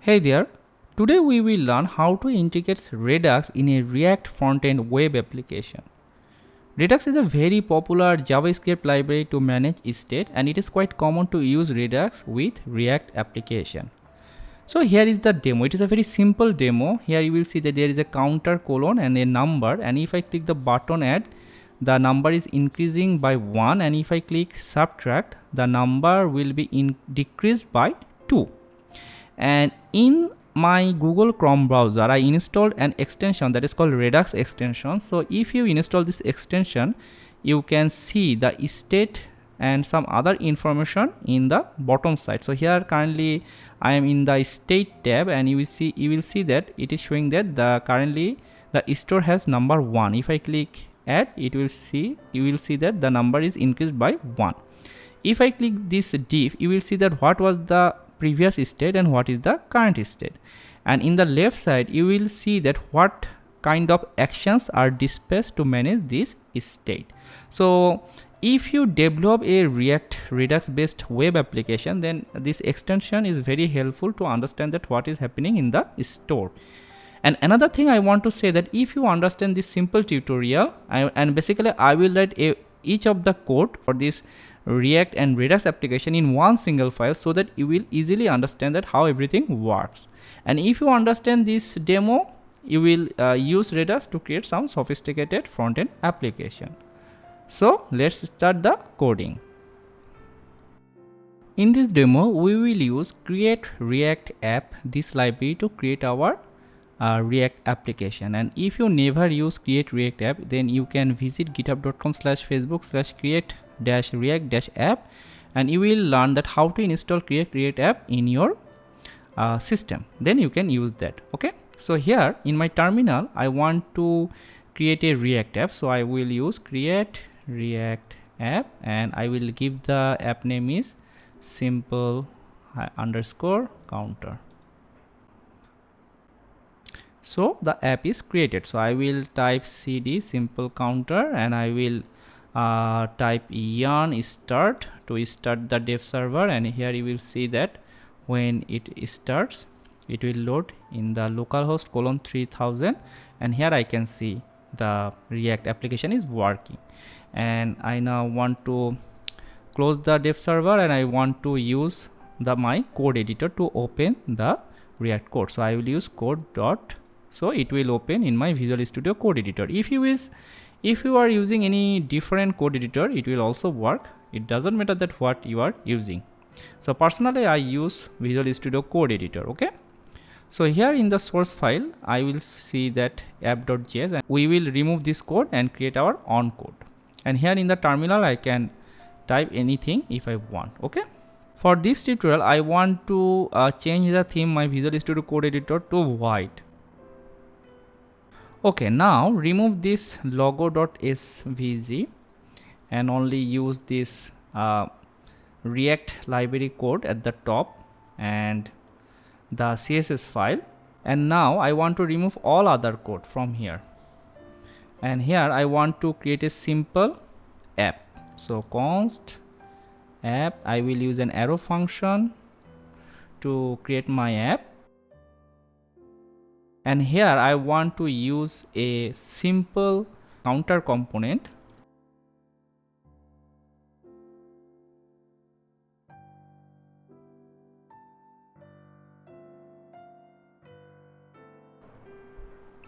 Hey there, today we will learn how to integrate Redux in a React front-end web application. Redux is a very popular JavaScript library to manage state, and it is quite common to use Redux with React application. So here is the demo. It is a very simple demo. Here you will see that there is a counter colon and a number, and if I click the button add, the number is increasing by 1, and if I click subtract, the number will be decreased by 2. And in my Google Chrome browser, I installed an extension that is called Redux extension. So if you install this extension, you can see the state and some other information in the bottom side. So here currently I am in the state tab, and you will see that it is showing that currently the store has number 1. If I click add, you will see that the number is increased by 1. If I click this div, you will see that what was the previous state and what is the current state, and in the left side you will see that what kind of actions are dispatched to manage this state. So if you develop a Redux based web application, then this extension is very helpful to understand that what is happening in the store. And another thing I want to say that if you understand this simple tutorial, and basically I will write each of the code for this React and Redux application in one single file, so that you will easily understand that how everything works. And if you understand this demo, you will use Redux to create some sophisticated front-end application. So let's start the coding. In this demo, we will use create React app, this library, to create our React application. And if you never use create React app, then you can visit github.com/facebook/create-react-app, and you will learn that how to install create React app in your system. Then you can use that. Okay, so here in my terminal I want to create a React app, so I will use create React app, and I will give the app name is simple underscore counter. So the app is created. So I will type cd simple counter, and I will type yarn start to start the dev server, and here you will see that when it starts, it will load in the localhost :3000, and here I can see the React application is working. And I now want to close the dev server, and I want to use my code editor to open the React code. So I will use code dot, so it will open in my Visual Studio Code Editor. If you are using any different code editor, it will also work. It doesn't matter that what you are using. So personally I use Visual Studio Code Editor. Okay, so here in the source file I will see that app.js, and we will remove this code and create our own code. And here in the terminal I can type anything if I want. Okay, for this tutorial I want to change the theme my Visual Studio Code Editor to white. Okay, now remove this logo.svg and only use this React library code at the top and the CSS file. And now I want to remove all other code from here, and here I want to create a simple app. So const app, I will use an arrow function to create my app, and here I want to use a simple counter component.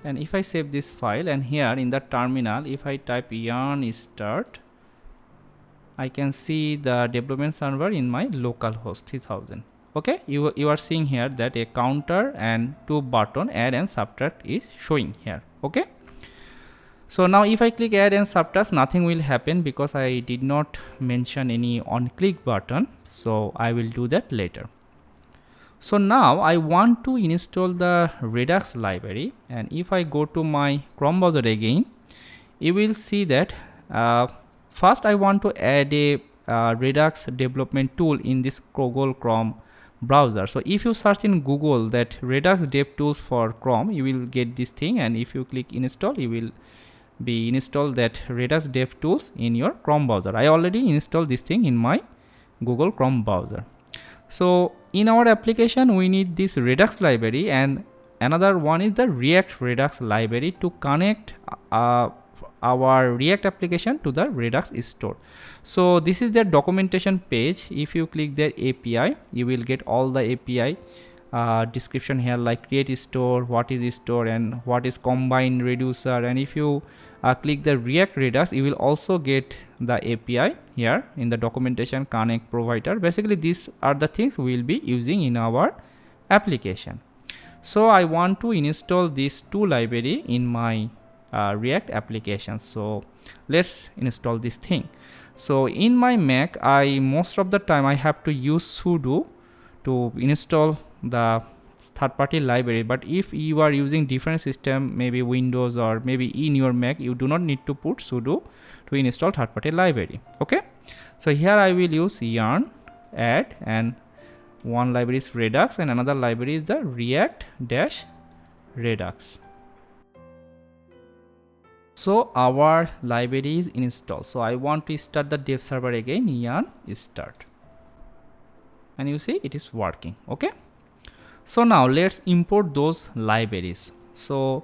And if I save this file, and here in the terminal if I type yarn start, I can see the development server in my localhost 3000. Okay, you are seeing here that a counter and 2 button add and subtract is showing here. Okay, so now if I click add and subtract, nothing will happen because I did not mention any on click button, so I will do that later. So now I want to install the Redux library, and if I go to my Chrome browser again, you will see that first I want to add a Redux development tool in this Google Chrome browser. So if you search in Google that Redux dev tools for Chrome, you will get this thing, and if you click install, you will be install that Redux dev tools in your Chrome browser. I already installed this thing in my Google Chrome browser. So in our application we need this Redux library, and another one is the React Redux library to connect our React application to the Redux store. So this is their documentation page. If you click their API, you will get all the API description here, like create store, what is store, and what is combine reducer. And if you click the React Redux, you will also get the API here in the documentation, connect, provider. Basically these are the things we will be using in our application. So I want to install these two library in my React application. So let's install this thing. So in my Mac, most of the time I have to use sudo to install the third-party library. But if you are using different system, maybe Windows or maybe in your Mac, you do not need to put sudo to install third-party library. Okay, so here I will use yarn add, and one library is Redux and another library is the React-Redux. So our library is installed. So I want to start the dev server again, yarn start, and you see it is working. Okay, so now let's import those libraries. So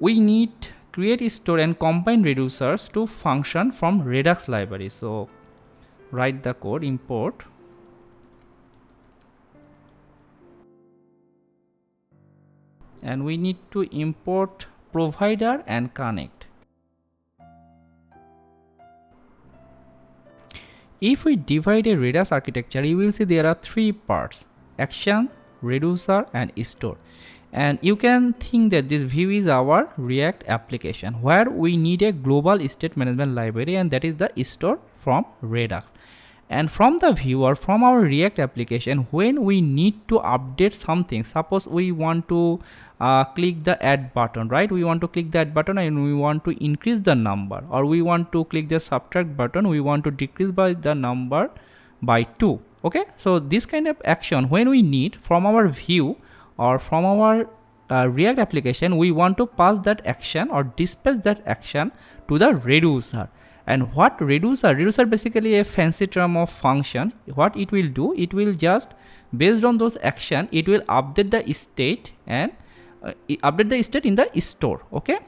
we need create, store, and combine reducers to function from Redux library. So write the code, import, and we need to import provider and connect. If we divide a Redux architecture, you will see there are three parts: action, reducer, and store. And you can think that this view is our React application, where we need a global state management library, and that is the store from Redux. And from the view or from our React application, when we need to update something, suppose we want to click the add button, right? We want to click the add button and we want to increase the number, or we want to click the subtract button, we want to decrease by the number by 2. Okay, so this kind of action when we need from our view or from our React application, we want to pass that action or dispatch that action to the reducer. And what reducer? Reducer basically a fancy term of function. What it will do, it will just based on those action, it will update the state and update the state in the store. Okay,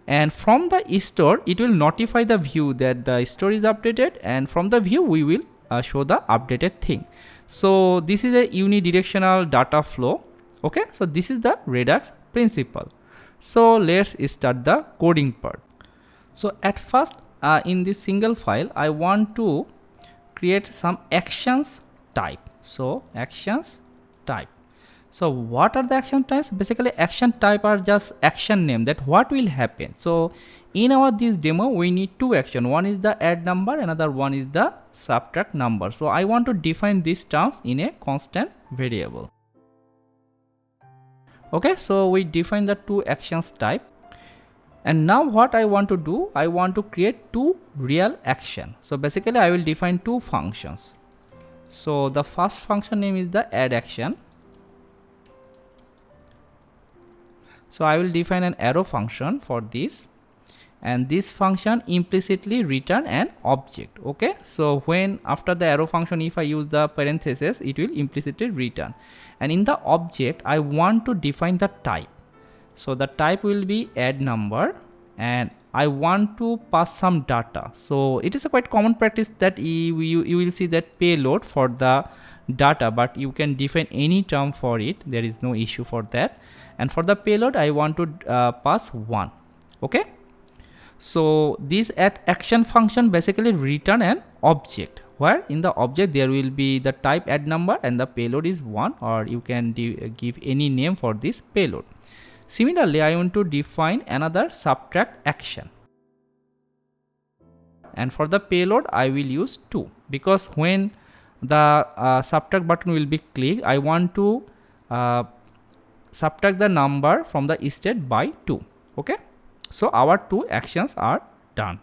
and from the store it will notify the view that the store is updated, and from the view we will show the updated thing. So this is a unidirectional data flow. Okay, so this is the Redux principle. So let's start the coding part. So at first in this single file, I want to create some actions type. So actions type. So what are the action types? Basically action type are just action name, that what will happen. So in our this demo we need two action. One is the add number, another one is the subtract number. So I want to define these terms in a constant variable. Okay, so we define the two actions type. And now what I want to do, I want to create two real action. So basically I will define two functions. So the first function name is the add action. So I will define an arrow function for this, and this function implicitly return an object. Okay, so when after the arrow function, if I use the parenthesis, it will implicitly return. And in the object I want to define the type. So the type will be add number, and I want to pass some data. So it is a quite common practice that you will see that payload for the data, but you can define any term for it, there is no issue for that. And for the payload I want to pass 1. Okay, so this add action function basically return an object, where in the object there will be the type add number and the payload is 1, or you can give any name for this payload. Similarly, I want to define another subtract action, and for the payload I will use 2, because when the subtract button will be clicked, I want to subtract the number from the state by 2. Okay, so our two actions are done.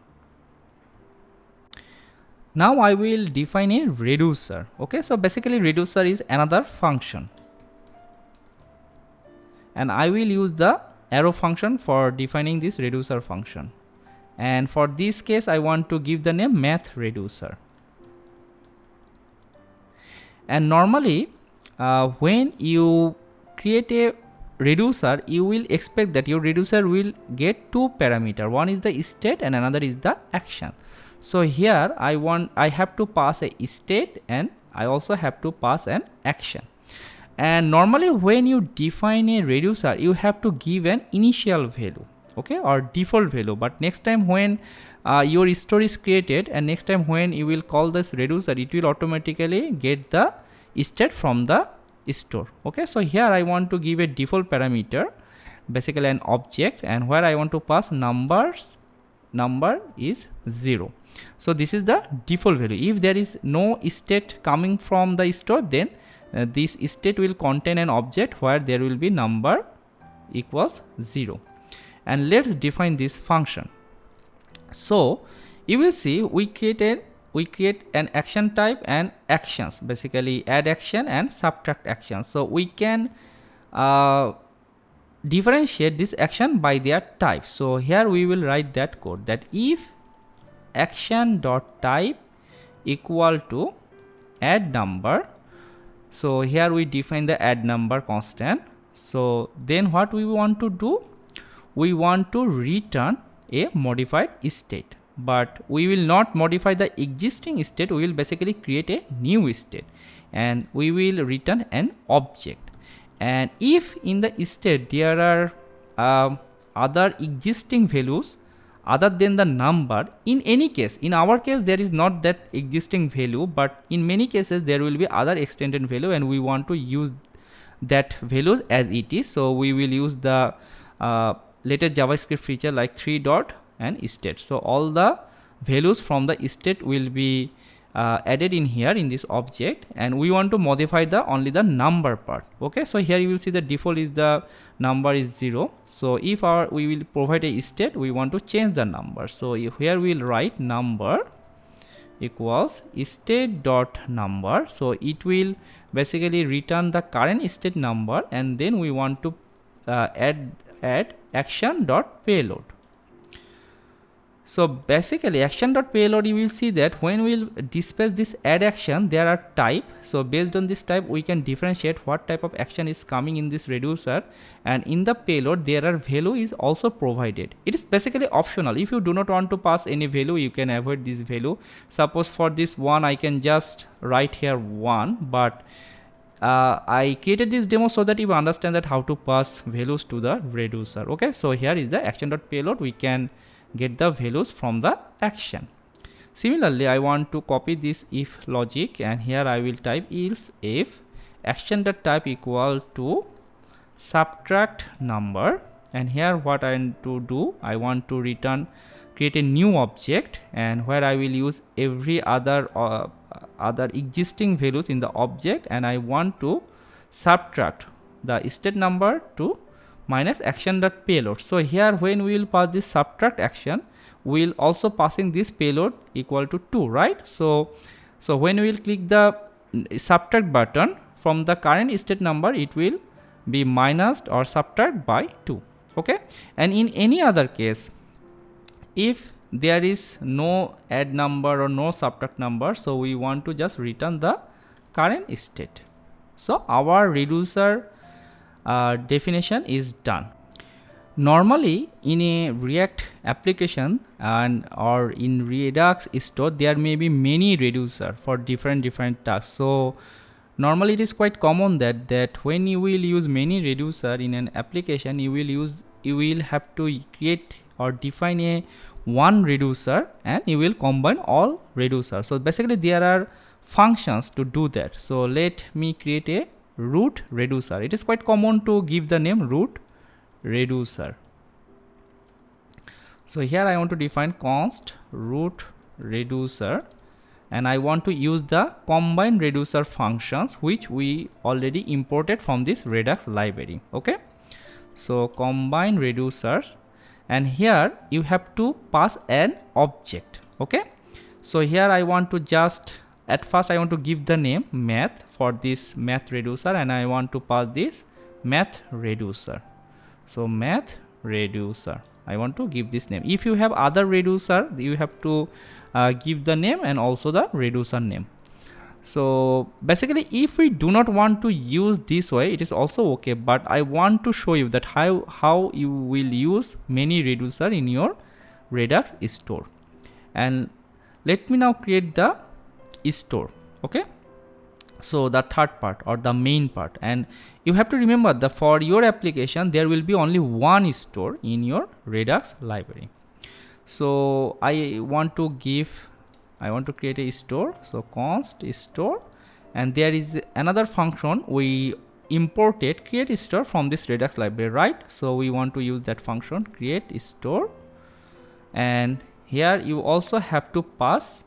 Now I will define a reducer. Okay, so basically reducer is another function, and I will use the arrow function for defining this reducer function. And for this case I want to give the name math reducer. And normally when you create a reducer, you will expect that your reducer will get two parameters. One is the state and another is the action. So here I have to pass a state and I also have to pass an action. And normally when you define a reducer, you have to give an initial value, okay, or default value. But next time when your store is created and next time when you will call this reducer, it will automatically get the state from the store. Okay, so here I want to give a default parameter, basically an object, and where I want to pass number is 0. So this is the default value. If there is no state coming from the store, then this state will contain an object where there will be number equals 0. And let's define this function. So you will see we create an action type and actions, basically add action and subtract action. So we can differentiate this action by their type. So here we will write that code, that if action dot type equal to add number, so here we define the add number constant. So then what we want to do, we want to return a modified state, but we will not modify the existing state. We will basically create a new state and we will return an object. And if in the state there are other existing values other than the number, in any case, in our case there is not that existing value, but in many cases there will be other extended value and we want to use that values as it is. So we will use the latest JavaScript feature like 3 dot and state. So all the values from the state will be added in here in this object, and we want to modify the only the number part. Okay, so here you will see the default is the number is 0. So if we will provide a state, we want to change the number. So here we will write number equals state dot number. So it will basically return the current state number, and then we want to add action dot payload. So basically action dot payload, you will see that when we will dispatch this add action, there are type. So based on this type we can differentiate what type of action is coming in this reducer, and in the payload there are value is also provided. It is basically optional. If you do not want to pass any value, you can avoid this value. Suppose for this one I can just write here 1, but I created this demo so that you understand that how to pass values to the reducer. Okay, so here is the action dot payload. We can get the values from the action. Similarly, I want to copy this if logic, and here I will type else if action dot type equal to subtract number, and here what I want to do, I want to create a new object, and where I will use every other existing values in the object, and I want to subtract the state number to minus action dot payload. So here when we will pass this subtract action, we will also passing this payload equal to 2, right? So when we will click the subtract button, from the current state number it will be minused or subtract by 2. Okay, and in any other case, if there is no add number or no subtract number, so we want to just return the current state. So our reducer definition is done. Normally in a React application or in Redux store, there may be many reducer for different tasks. So normally it is quite common that when you will use many reducer in an application, you will have to create or define a one reducer and you will combine all reducers. So basically there are functions to do that. So let me create a root reducer. It is quite common to give the name root reducer. So here I want to define const root reducer, and I want to use the combine reducer functions which we already imported from this Redux library. Okay, so combine reducers, and here you have to pass an object. Okay, so here I want to just at first I want to give the name math for this math reducer, and I want to pass this math reducer. So math reducer, I want to give this name. If you have other reducer, you have to give the name and also the reducer name. So basically, if we do not want to use this way, it is also okay, but I want to show you that how you will use many reducer in your Redux store. And let me now create the store. Okay, so the third part or the main part, and you have to remember that for your application there will be only one store in your Redux library. So I want to create a store, so const store, and there is another function we imported, create store, from this Redux library, right? So we want to use that function, create store, and here you also have to pass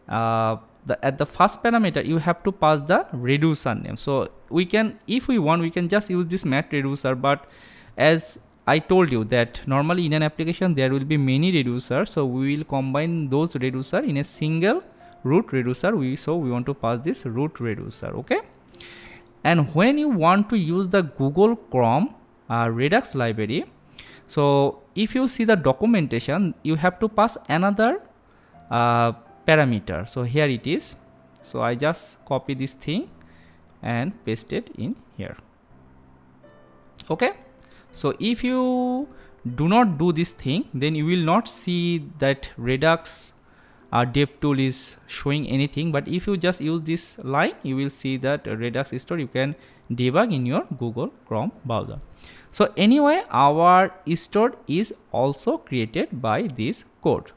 at the first parameter you have to pass the reducer name. So we can, if we want, we can just use this mat reducer, but as I told you that normally in an application there will be many reducers, so we will combine those reducer in a single root reducer. So we want to pass this root reducer. Okay, and when you want to use the Google Chrome Redux library, so if you see the documentation, you have to pass another parameter. So here it is. So I just copy this thing and paste it in here. Okay, so if you do not do this thing, then you will not see that Redux dev tool is showing anything, but if you just use this line, you will see that Redux store you can debug in your Google Chrome browser. So anyway, our store is also created by this code.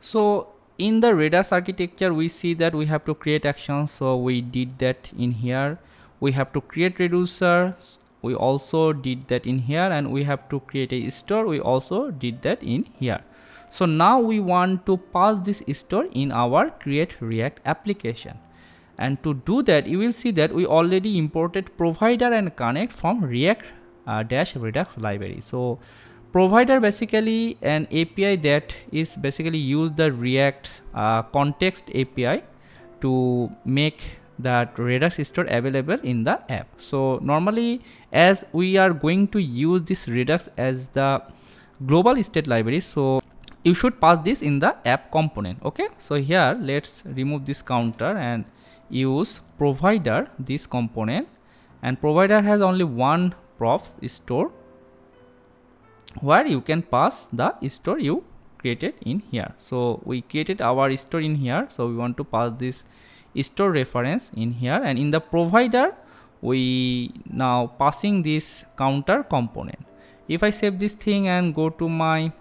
So in the Redux architecture, we see that we have to create actions, so we did that in here. We have to create reducers, we also did that in here, and we have to create a store, we also did that in here. So now we want to pass this store in our create React application, and to do that you will see that we already imported provider and connect from React Redux library. So provider basically an API that is basically use the React context API to make that Redux store available in the app. So normally, as we are going to use this Redux as the global state library, so you should pass this in the app component. Okay, so here let's remove this counter and use provider, this component, and provider has only one props store where you can pass the store you created in here. So we created our store in here, so we want to pass this store reference in here, and in the provider we now passing this counter component. If I save this thing and go to my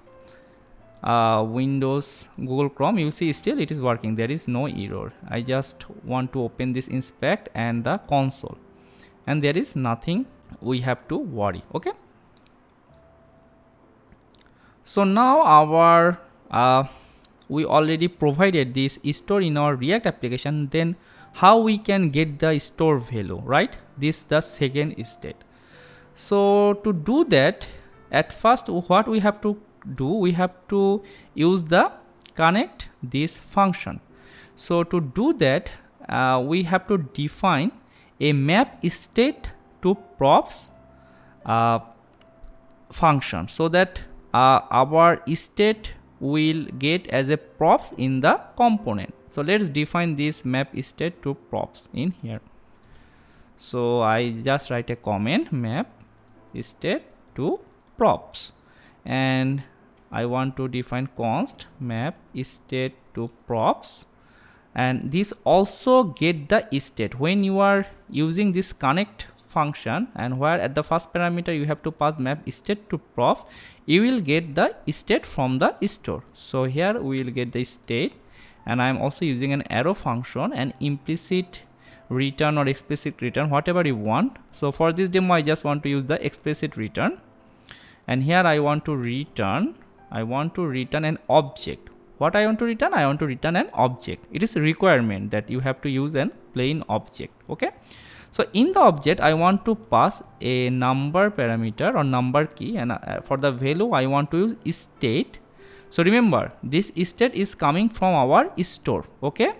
Windows Google Chrome, you see still it is working, there is no error. I just want to open this inspect and the console, and there is nothing we have to worry. Okay, so now our we already provided this store in our React application. Then how we can get the store value, right? This the second state. So to do that, at first what we have to do, we have to use the connect this function. So to do that, we have to define a map state to props function, so that our state will get as a props in the component. So let's define this map state to props in here. So I just write a comment, map state to props, and I want to define const map state to props, and this also get the state when you are using this connect function, and where at the first parameter you have to pass map state to props, you will get the state from the store. So here we will get the state, and I am also using an arrow function, and implicit return or explicit return, whatever you want. So for this demo I just want to use the explicit return, and here I want to return an object. What I want to return? I want to return an object. It is a requirement that you have to use an plain object. Okay, so in the object I want to pass a number parameter or number key, and for the value I want to use state. So remember, this state is coming from our store. Okay,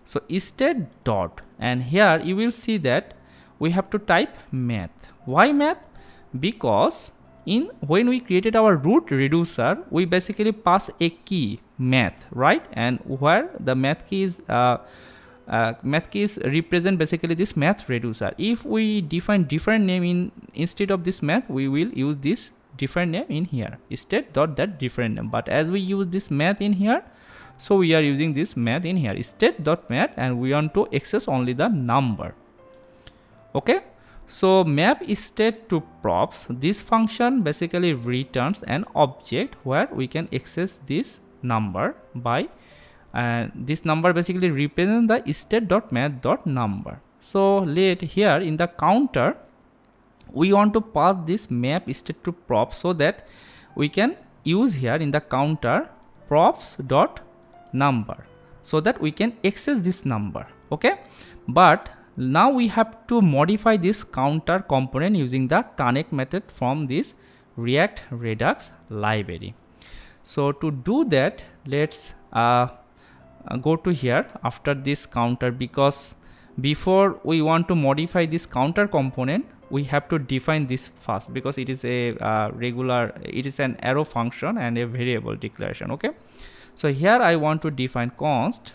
so state dot, and here you will see that we have to type math. Why math? Because when we created our root reducer, we basically pass a key math, right? And where the math key is represent basically this math reducer. If we define different name instead of this math, we will use this different name in here, state dot that different name. But as we use this math in here, so we are using this math in here, state dot math, and we want to access only the number. Okay, so map state to props, this function basically returns an object where we can access this number by, and this number basically represents the state.math.number. So let here in the counter we want to pass this map state to props, so that we can use here in the counter props.number, so that we can access this number. Okay, but now we have to modify this counter component using the connect method from this React Redux library. So to do that, let's go to here after this counter, because before we want to modify this counter component, we have to define this first, because it is a it is an arrow function and a variable declaration. Okay, so here I want to define const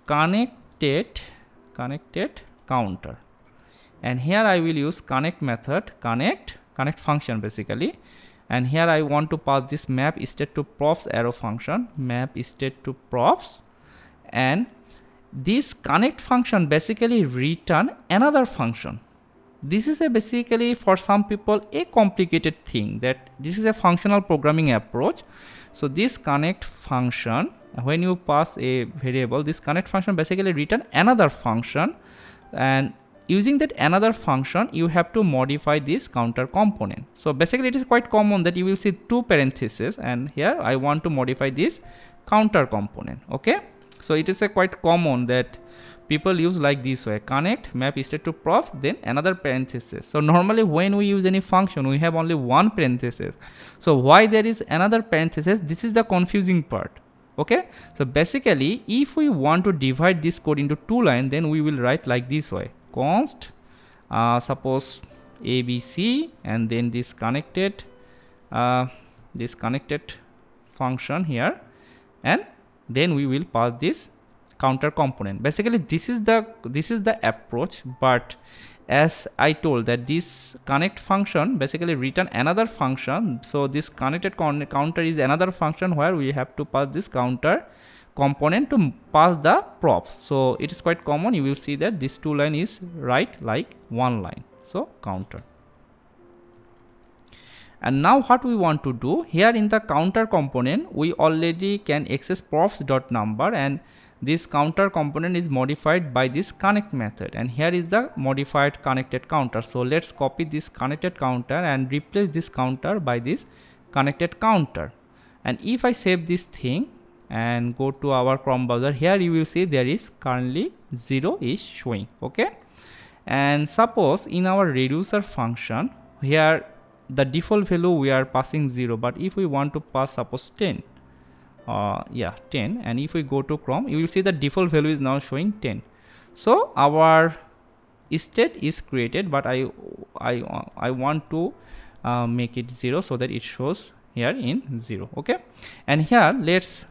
connected counter, and here I will use connect method, connect function basically, and here I want to pass this map state to props arrow function, map state to props, and this connect function basically return another function. This is a basically for some people a complicated thing, that this is a functional programming approach. So this connect function, when you pass a variable, this connect function basically return another function, and using that another function you have to modify this counter component. So basically it is quite common that you will see two parentheses, and here I want to modify this counter component. Okay, so it is a quite common that people use like this way, connect map state to props, then another parenthesis. So normally when we use any function we have only one parenthesis, so why there is another parenthesis, this is the confusing part. Okay, so basically if we want to divide this code into two lines, then we will write like this way, const suppose abc, and then this connected function here, and then we will pass this counter component. Basically this is the approach, but as I told that this connect function basically return another function, so this connected counter is another function where we have to pass this counter component to pass the props. So it is quite common, you will see that this two line is right like one line, so counter. And now what we want to do here in the counter component, we already can access props.number, and this counter component is modified by this connect method, and here is the modified connected counter. So let's copy this connected counter and replace this counter by this connected counter. And if I save this thing and go to our Chrome browser, here you will see there is currently 0 is showing. Okay, and suppose in our reducer function here the default value we are passing 0, but if we want to pass suppose 10, 10, and if we go to Chrome, you will see the default value is now showing 10. So our state is created, but I want to make it 0 so that it shows here in 0. Okay, and here let's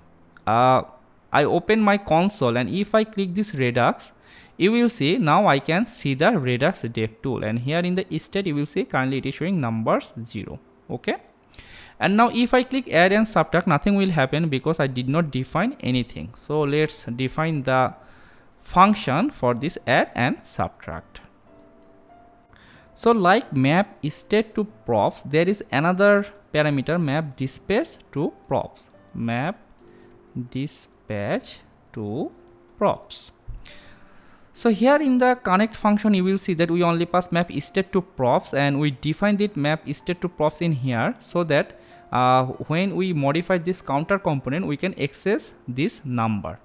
I open my console, and if I click this Redux, you will see now I can see the Redux dev tool, and here in the state you will see currently it is showing numbers 0. Okay, and now if I click add and subtract, nothing will happen because I did not define anything. So let's define the function for this add and subtract. So like map state to props, there is another parameter map dispatch to props, map dispatch to props. So here in the connect function you will see that we only pass map state to props, and we define that map state to props in here, so that when we modify this counter component we can access this number,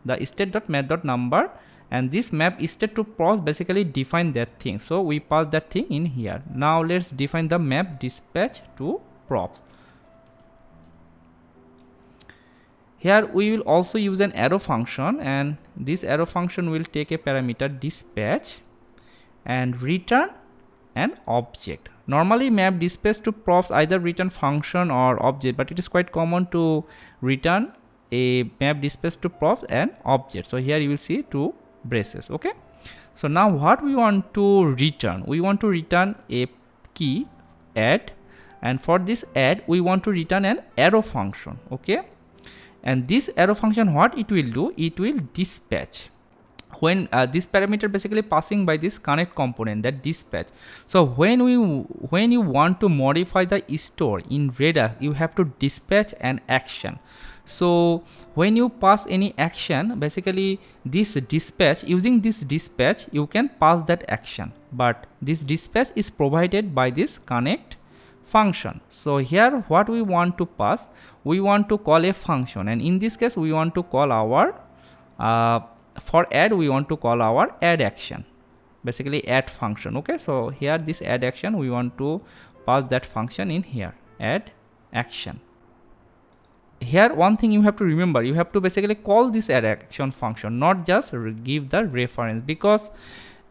the state.math.number, and this map state to props basically define that thing, so we pass that thing in here. Now let's define the map dispatch to props. Here we will also use an arrow function, and this arrow function will take a parameter dispatch and return an object. Normally map dispatch to props either return function or object, but it is quite common to return a map dispatch to props and object. So here you will see two braces. Okay, so now what we want to return, we want to return a key add, and for this add we want to return an arrow function. Okay, and this arrow function, what it will do, it will dispatch when this parameter basically passing by this connect component, that dispatch. So when you want to modify the store in Redux, you have to dispatch an action. So when you pass any action, basically this dispatch, using this dispatch you can pass that action, but this dispatch is provided by this connect function. So here what we want to pass, we want to call a function, and in this case we want to call our for add we want to call our add action, basically add function. Okay, so here this add action we want to pass that function in here, add action. Here one thing you have to remember, you have to basically call this add action function, not just give the reference, because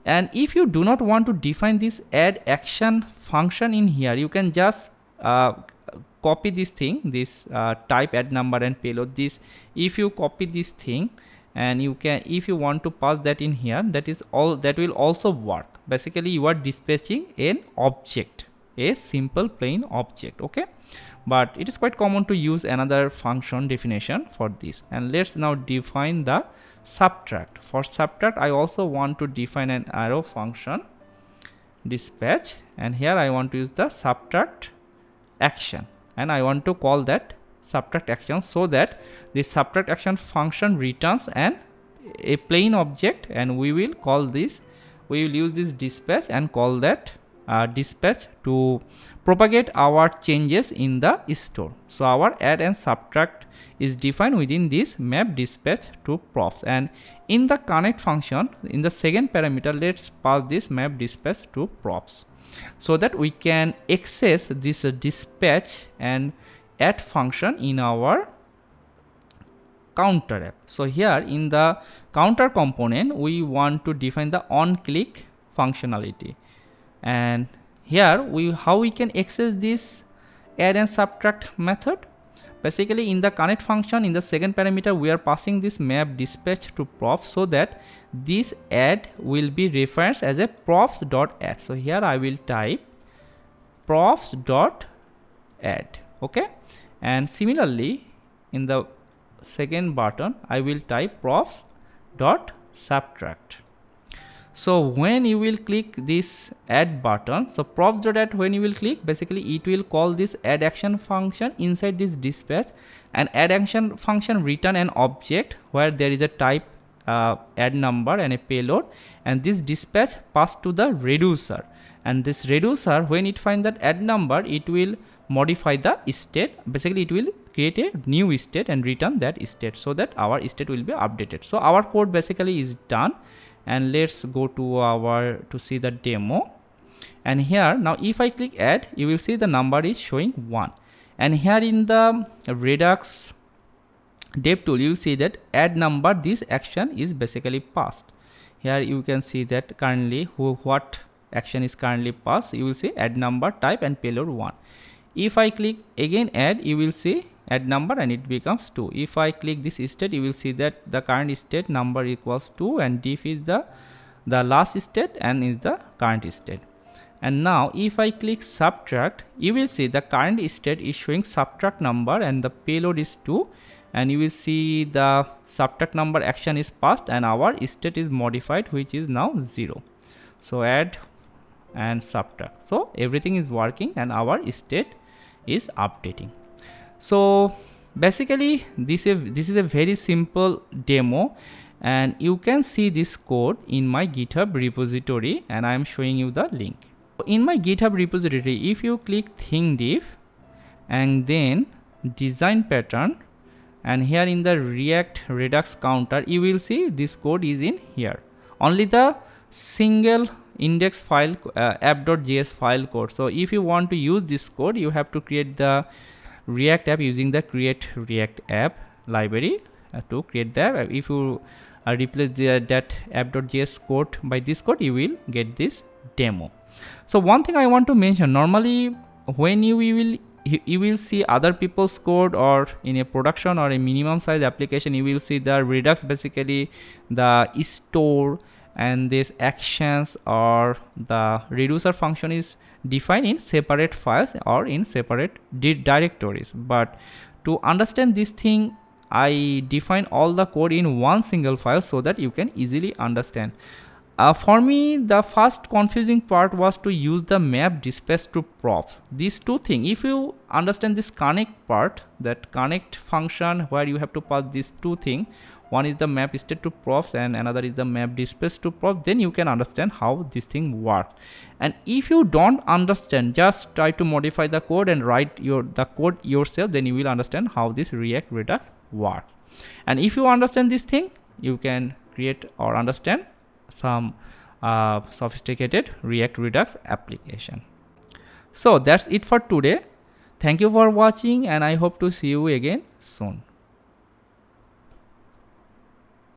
and if you do not want to define this add action function in here, you can just copy this thing, this type add number and payload, this if you copy this thing and you can, if you want to pass that in here, that is all, that will also work. Basically you are dispatching an object, a simple plain object. Okay, but it is quite common to use another function definition for this. And let's now define the subtract. For subtract I also want to define an arrow function dispatch, and here I want to use the subtract action, and I want to call that subtract action, so that this subtract action function returns a plain object, and we will call this, we will use this dispatch and call that dispatch to propagate our changes in the store. So our add and subtract is defined within this map dispatch to props, and in the connect function, in the second parameter, let's pass this map dispatch to props, so that we can access this dispatch and add function in our counter app. So here in the counter component we want to define the on click functionality, and here how we can access this add and subtract method. Basically in the connect function, in the second parameter we are passing this map dispatch to props, so that this add will be referenced as a props.add. So here I will type props.add. Okay, and similarly in the second button I will type props.subtract. So when you will click this add button, so props.add, when you will click, basically it will call this add action function inside this dispatch, and add action function return an object where there is a type add number and a payload, and this dispatch passed to the reducer, and this reducer, when it finds that add number, it will modify the state. Basically it will create a new state and return that state, so that our state will be updated. So our code basically is done, and let's go to our to see the demo. And here now if I click add, you will see the number is showing 1, and here in the Redux dev tool you will see that add number, this action is basically passed. Here you can see that currently what action is currently passed. You will see add number, type and payload 1. If I click again add, you will see add number and it becomes 2. If I click this state, you will see that the current state number equals 2, and diff is the last state and is the current state. And now if I click subtract, you will see the current state is showing subtract number and the payload is 2, and you will see the subtract number action is passed and our state is modified, which is now 0. So add and subtract, so everything is working and our state is updating. So basically this is a very simple demo, and you can see this code in my GitHub repository, and I am showing you the link. In my GitHub repository, if you click thing div and then design pattern, and here in the React Redux counter, you will see this code is in here. Only the single index file app.js file code. So if you want to use this code, you have to create the React app using the create React app library to create the app. If you replace that app.js code by this code, you will get this demo. So one thing I want to mention, normally when you will see other people's code, or in a production or a minimum size application, you will see the Redux, basically the store and this actions or the reducer function is defined in separate files or in separate directories. But to understand this thing, I define all the code in one single file so that you can easily understand. For me, the first confusing part was to use the map dispatch to props. These two things, if you understand this connect part, that connect function where you have to pass these two things, one is the map state to props and another is the map dispatch to props, then you can understand how this thing works. And if you don't understand, just try to modify the code and write the code yourself, then you will understand how this React Redux works. And if you understand this thing, you can create or understand some sophisticated React Redux application. So that's it for today. Thank you for watching, and I hope to see you again soon.